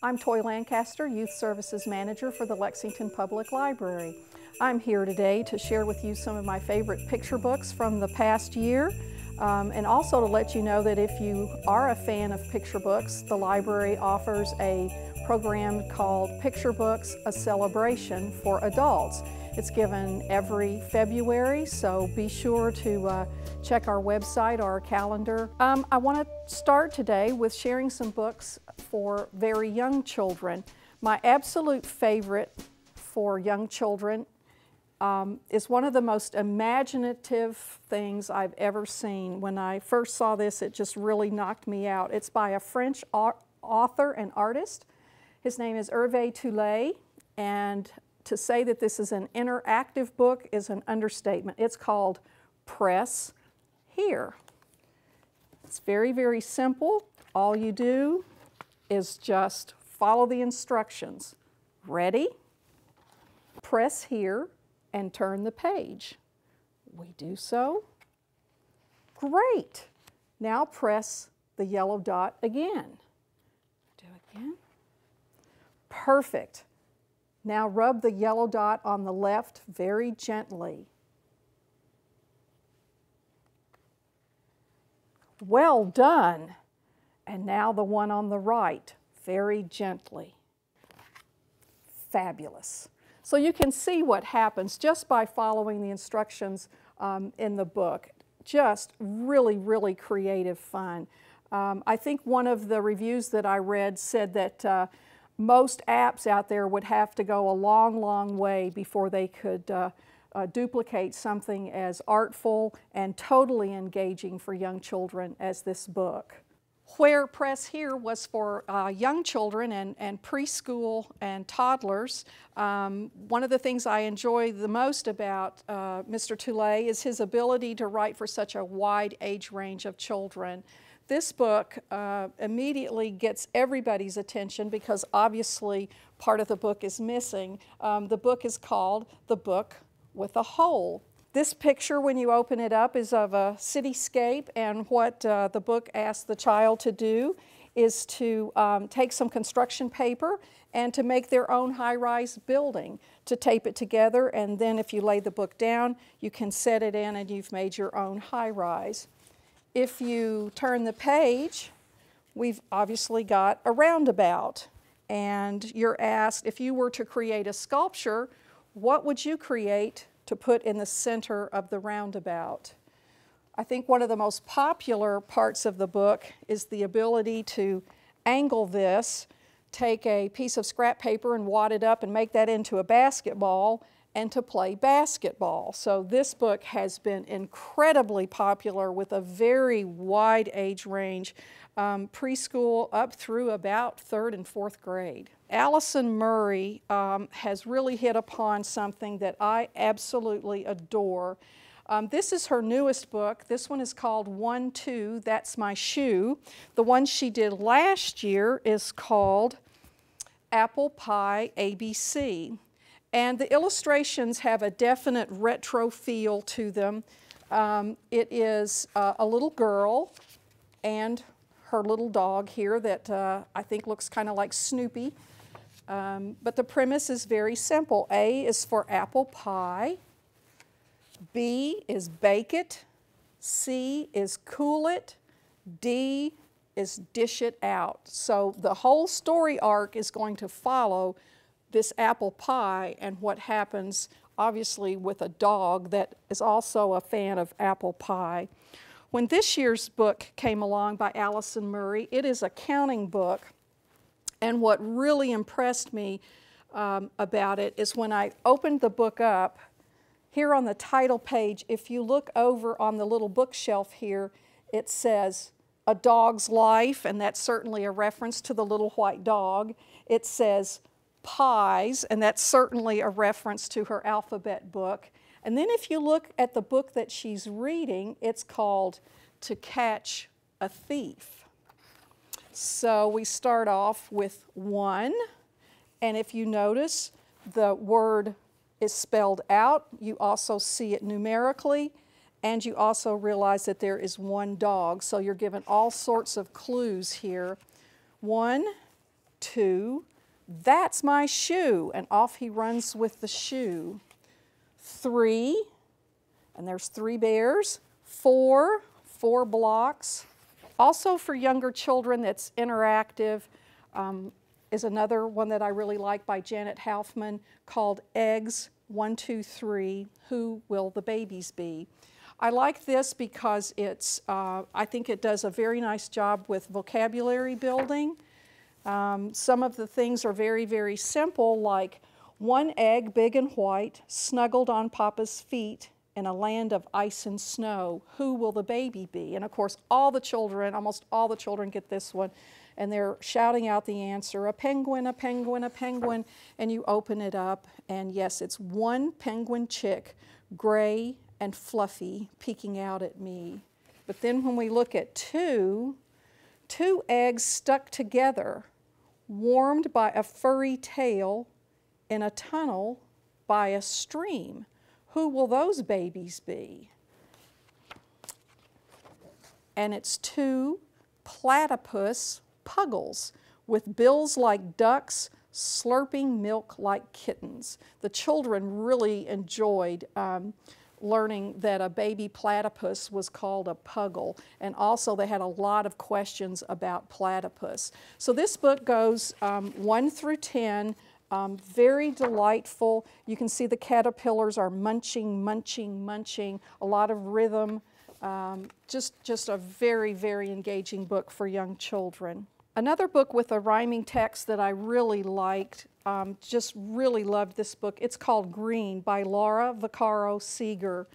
I'm Toy Lancaster, Youth Services Manager for the Lexington Public Library. I'm here today to share with you some of my favorite picture books from the past year, and also to let you know that if you are a fan of picture books, the library offers a program called Picture Books, a Celebration for Adults. It's given every February, so be sure to check our website or our calendar. I want to start today with sharing some books for very young children. My absolute favorite for young children is one of the most imaginative things I've ever seen. When I first saw this, it just really knocked me out. It's by a French author and artist. His name is Hervé Tullet, and to say that this is an interactive book is an understatement. It's called Press Here. It's very, very simple. All you do is just follow the instructions. Ready? Press here and turn the page. We do so. Great. Now press the yellow dot again. Do again. Perfect. Now rub the yellow dot on the left very gently. Well done. And now the one on the right, very gently. Fabulous. So you can see what happens just by following the instructions in the book. Just really, really creative fun. I think one of the reviews that I read said that most apps out there would have to go a long, long way before they could duplicate something as artful and totally engaging for young children as this book. Where Press Here was for young children and preschool and toddlers, one of the things I enjoy the most about Mr. Tullet is his ability to write for such a wide age range of children. This book immediately gets everybody's attention because obviously part of the book is missing. The book is called The Book with a Hole. This picture, when you open it up, is of a cityscape, and what the book asks the child to do is to take some construction paper and to make their own high-rise building, to tape it together, and then if you lay the book down, you can set it in and you've made your own high-rise. If you turn the page, we've obviously got a roundabout, and you're asked, if you were to create a sculpture, what would you create to put in the center of the roundabout? I think one of the most popular parts of the book is the ability to angle this, take a piece of scrap paper and wad it up and make that into a basketball, and to play basketball. So this book has been incredibly popular with a very wide age range, preschool up through about 3rd and 4th grade. Allison Murray has really hit upon something that I absolutely adore. This is her newest book. This one is called 1-2, That's My Shoe. The one she did last year is called Apple Pie ABC. And the illustrations have a definite retro feel to them. It is a little girl and her little dog here that I think looks kind of like Snoopy. But the premise is very simple. A is for apple pie. B is bake it. C is cool it. D is dish it out. So the whole story arc is going to follow this apple pie and what happens obviously with a dog that is also a fan of apple pie. When this year's book came along by Allison Murray, it is a counting book, and what really impressed me about it is when I opened the book up, here on the title page, if you look over on the little bookshelf here, it says A Dog's Life, and that's certainly a reference to the little white dog. It says Pies, and that's certainly a reference to her alphabet book. And then if you look at the book that she's reading, it's called To Catch a Thief. So we start off with 1, and if you notice, the word is spelled out. You also see it numerically, and you also realize that there is one dog. So you're given all sorts of clues here. 1, 2, that's my shoe, and off he runs with the shoe. 3, and there's 3 bears. 4, 4 blocks. Also for younger children that's interactive is another one that I really like by Janet Houfman called Eggs 1, 2, 3, Who Will the Babies Be? I like this because it's, I think it does a very nice job with vocabulary building. Some of the things are very, very simple, like 1 egg, big and white, snuggled on Papa's feet in a land of ice and snow. Who will the baby be? And of course, all the children, almost all the children get this one, and they're shouting out the answer, a penguin, a penguin, a penguin, and you open it up, and yes, it's 1 penguin chick, gray and fluffy, peeking out at me. But then when we look at 2 eggs stuck together, warmed by a furry tail in a tunnel by a stream. Who will those babies be? And it's 2 platypus puggles with bills like ducks, slurping milk like kittens. The children really enjoyed learning that a baby platypus was called a puggle, and also they had a lot of questions about platypus. So this book goes 1 through 10, very delightful. You can see the caterpillars are munching, munching, munching, a lot of rhythm. Just a very, very engaging book for young children. Another book with a rhyming text that I really liked, just really loved this book. It's called Green by Laura Vaccaro Seeger.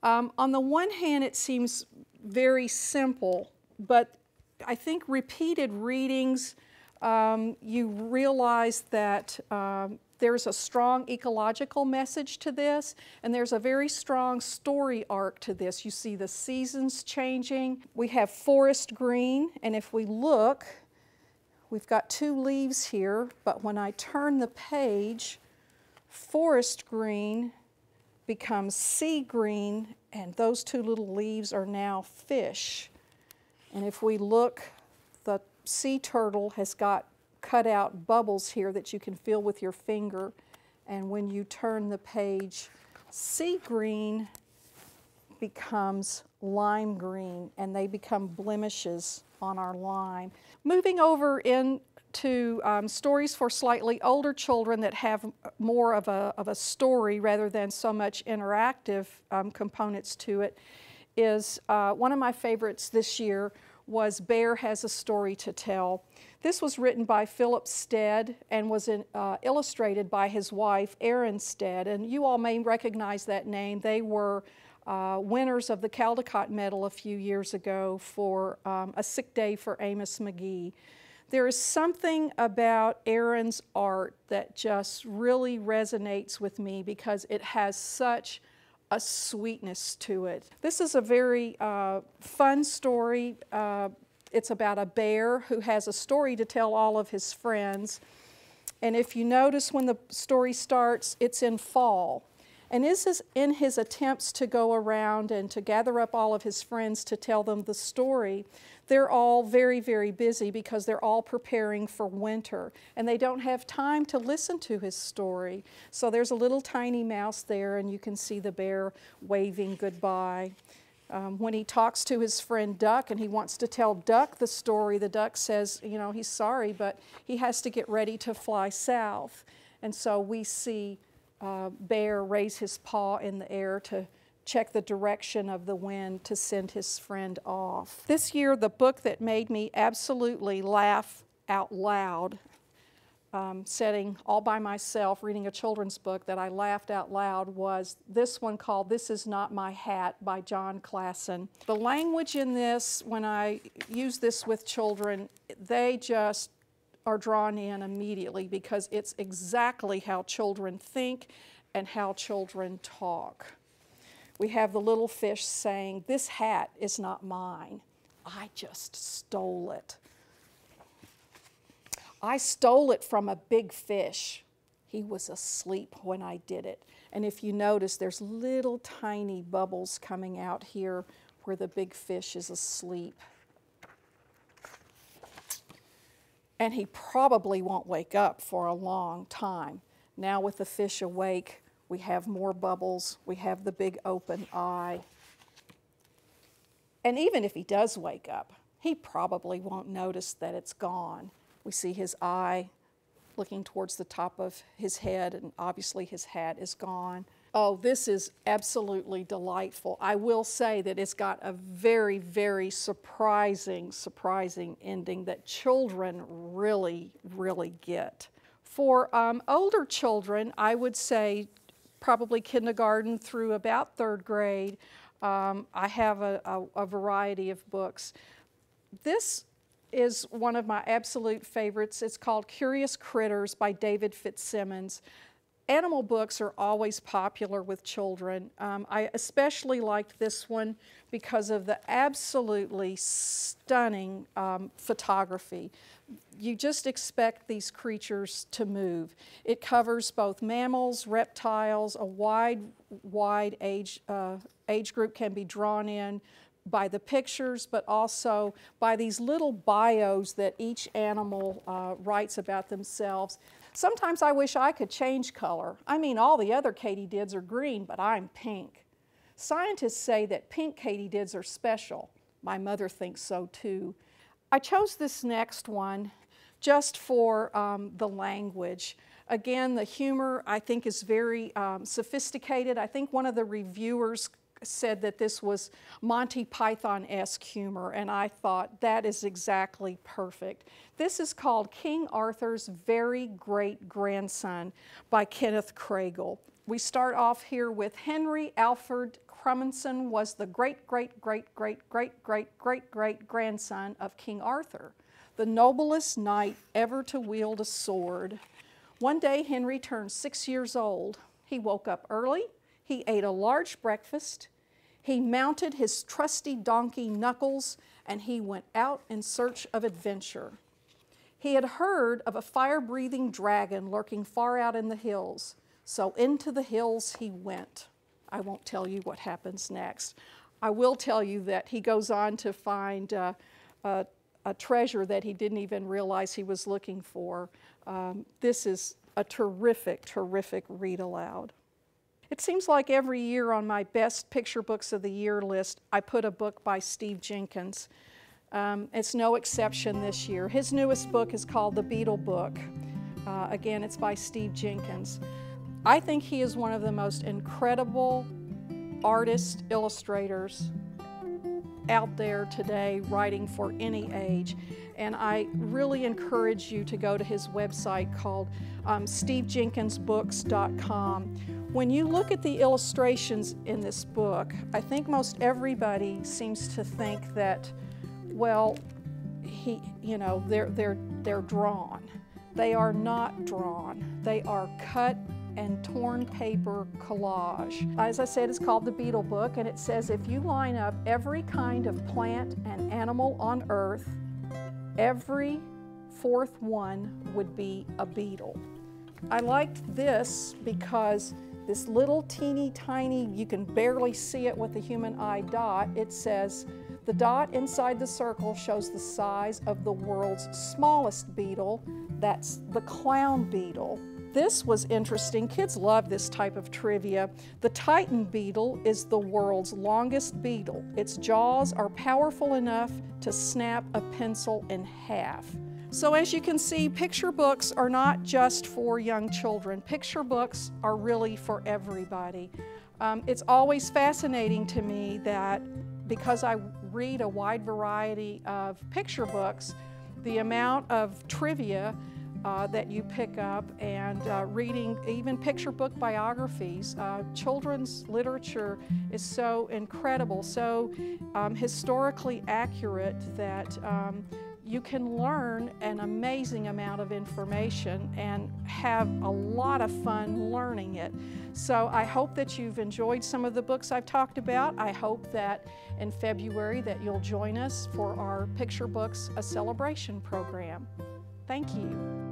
On the one hand, it seems very simple, but I think repeated readings, you realize that there's a strong ecological message to this, and there's a very strong story arc to this. You see the seasons changing. We have forest green, and if we look, we've got 2 leaves here, but when I turn the page, forest green becomes sea green, and those 2 little leaves are now fish. And if we look, the sea turtle has got cut out bubbles here that you can feel with your finger, and when you turn the page, sea green becomes lime green, and they become blemishes on our lime. Moving over into stories for slightly older children that have more of a story rather than so much interactive components to it is one of my favorites this year was Bear Has a Story to Tell. This was written by Philip Stead and was illustrated by his wife, Erin Stead, and you all may recognize that name. They were winners of the Caldecott Medal a few years ago for A Sick Day for Amos McGee. There is something about Erin's art that just really resonates with me because it has such a sweetness to it. This is a very fun story. It's about a bear who has a story to tell all of his friends. And if you notice when the story starts, it's in fall. And this is in his attempts to go around and to gather up all of his friends to tell them the story. They're all very, very busy because they're all preparing for winter, and they don't have time to listen to his story. So there's a little tiny mouse there, and you can see the bear waving goodbye. When he talks to his friend Duck and he wants to tell Duck the story, the duck says, you know, he's sorry, but he has to get ready to fly south. And so we see Bear raise his paw in the air to check the direction of the wind to send his friend off. This year, the book that made me absolutely laugh out loud, sitting all by myself reading a children's book that I laughed out loud, was this one called This Is Not My Hat by John Klassen. The language in this, when I use this with children, they just are drawn in immediately because it's exactly how children think and how children talk. We have the little fish saying, "This hat is not mine. I just stole it. I stole it from a big fish. He was asleep when I did it." And if you notice, there's little tiny bubbles coming out here where the big fish is asleep. And he probably won't wake up for a long time. Now with the fish awake, we have more bubbles, we have the big open eye. And even if he does wake up, he probably won't notice that it's gone. We see his eye looking towards the top of his head, and obviously his hat is gone. Oh, this is absolutely delightful. I will say that it's got a very, very surprising ending that children really, really get. For older children, I would say probably kindergarten through about 3rd grade, I have a variety of books. This is one of my absolute favorites. It's called Curious Critters by David Fitzsimmons. Animal books are always popular with children. I especially liked this one because of the absolutely stunning photography. You just expect these creatures to move. It covers both mammals, reptiles, a wide age group can be drawn in by the pictures, but also by these little bios that each animal writes about themselves. Sometimes I wish I could change color. I mean, all the other katydids are green, but I'm pink. Scientists say that pink katydids are special. My mother thinks so too. I chose this next one just for the language. Again, the humor I think is very sophisticated. I think one of the reviewers said that this was Monty Python-esque humor, and I thought that is exactly perfect. This is called King Arthur's Very Great Grandson by Kenneth Kragle. We start off here with Henry Alfred Crummonson was the great-great-great-great-great-great-great-grandson of King Arthur, the noblest knight ever to wield a sword. One day Henry turned 6 years old. He woke up early. He ate a large breakfast, he mounted his trusty donkey Knuckles, and he went out in search of adventure. He had heard of a fire-breathing dragon lurking far out in the hills, so into the hills he went. I won't tell you what happens next. I will tell you that he goes on to find a treasure that he didn't even realize he was looking for. This is a terrific, terrific read aloud. It seems like every year on my best picture books of the year list, I put a book by Steve Jenkins. It's no exception this year. His newest book is called The Beetle Book. Again, it's by Steve Jenkins. I think he is one of the most incredible artists, illustrators out there today writing for any age. And I really encourage you to go to his website called stevejenkinsbooks.com. When you look at the illustrations in this book, I think most everybody seems to think that, well, they're drawn. They are not drawn. They are cut and torn paper collage. As I said, it's called The Beetle Book, and it says if you line up every kind of plant and animal on Earth, every 4th one would be a beetle. I liked this because this little teeny tiny, you can barely see it with the human eye dot, it says, the dot inside the circle shows the size of the world's smallest beetle. That's the clown beetle. This was interesting. Kids love this type of trivia. The Titan beetle is the world's longest beetle. Its jaws are powerful enough to snap a pencil in half. So as you can see, picture books are not just for young children. Picture books are really for everybody. It's always fascinating to me that because I read a wide variety of picture books, the amount of trivia that you pick up and reading even picture book biographies. Children's literature is so incredible, so historically accurate that you can learn an amazing amount of information and have a lot of fun learning it. So I hope that you've enjoyed some of the books I've talked about. I hope that in February that you'll join us for our Picture Books, a Celebration program. Thank you.